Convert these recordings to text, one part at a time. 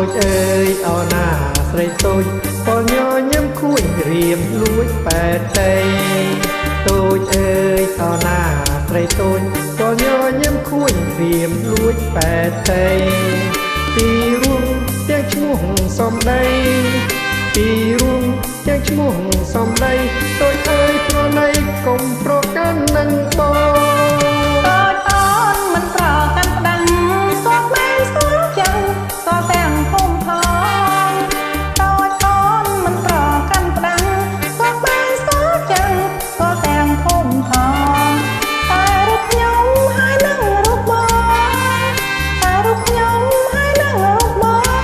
ចអើយអោណាស្រីតូចពលញញឹមខួយរៀមលួចបែតទេតូចអើយអោណាស្រីតូចពលញញឹមខួយរៀមលួចបែតទេពីរួមទាំងឈ្មោះសំដីពីរួមទាំងឈ្មោះសំដីតូចអើយប្រណីកុំប្រកាន់នឹងបងតូចអូនមិនប្រកាន់ប្តឹងស្គាល់មែនស្គាល់ចឹងស្គាល់ទាំងភូមិផងតូចអូនមិនប្រកាន់ប្តឹងស្គាល់មែនស្គាល់ចឹងស្គាល់ទាំងភូមិផងតែរូបខ្ញុំហើយនឹងរូបបងតែរូបខ្ញុំហើយនឹងរូបបង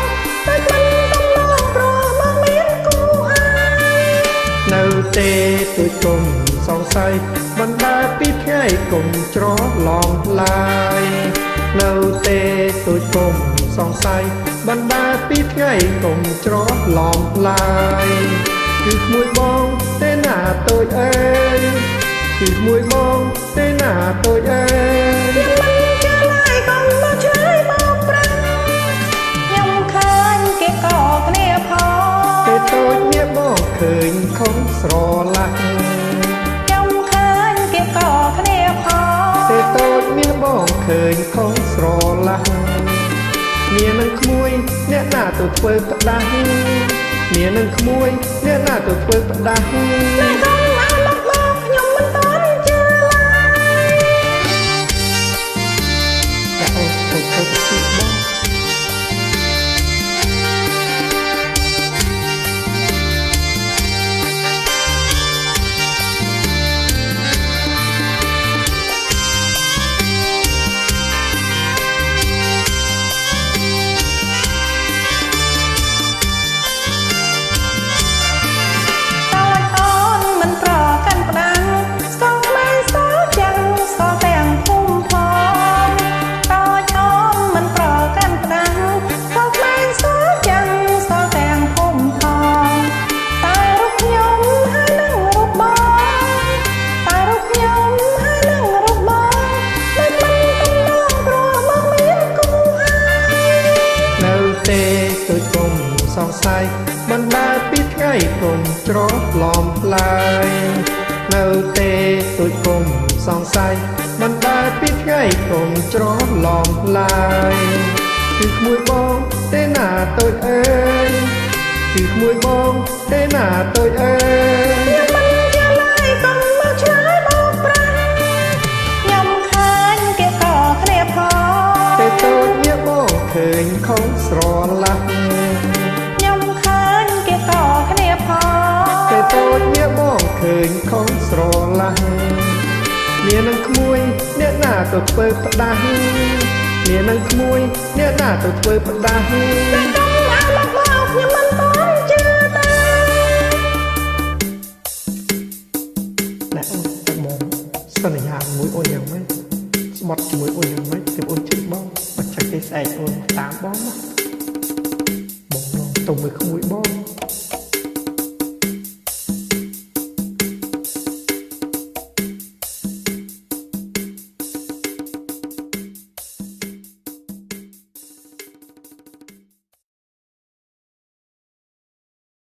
ដូចមិនទំនងព្រោះបងមានគូហើយនៅទេទូចគុំសង្ស័យបណ្ដាពីថ្ងៃគុំច្រឡំឡាយនៅទេទូចគុំសង្ស័យបណ្ដាពីថ្ងៃគុំច្រឡំឡាយគឺក្មួយបងទេណាតូចអើយគឺក្មួយបងទេណាតូចអើយមិនចាឡាយកុំមកឆ្លើយមកប្រាំខ្ញុំឃើញគេកគ្នាផងទេតូចមានបងឃើញខំស្រឡាញ់ខ្ញុំឃើញគេកគ្នាផងទេតូចមានបងឃើញខំស្រឡាញ់មាននឹងក្មួយអ្នកណាទៅធ្វើផ្ដាស់មាននឹងក្មួយអ្នកណាទៅធ្វើផ្ដាស់តែកុំឲ្យមកបងខ្ញុំមិនតន់ជឿឡើយតែអូនទៅធ្វើពីបងសង្ស័យបណ្ដាពីថ្ងៃគុំច្រឡំឡាយនៅទេទូចគុំសង្ស័យបណ្ដាពីថ្ងៃគុំច្រឡំឡាយគឺក្មួយបងទេណាតូចអើយគឺក្មួយបងទេណាតូចអើយមិនចាឡាយកុំមកឆ្លើយមកប្រាំខ្ញុំឃើញគេកគ្នាផងទេតូចមានបងឃើញខំស្រឡាញ់តូចមានបងឃើញខំស្រឡាញ់មាននឹងក្មួយអ្នកណាទៅធ្វើផ្ដាស់មាននឹងក្មួយអ្នកណាទៅធ្វើផ្ដាស់តែកុំឲ្យមកបងខ្ញុំមិនតន់ជឿទេតែអូនទៅមកសន្យាមួយអូនយ៉ាងម៉េចស្បត់ជាមួយអូនយ៉ាងម៉េចទៅអូនជិះបងបាច់ចាច់គេស្អែកអូនតាមបងបងទៅមើលក្មួយបង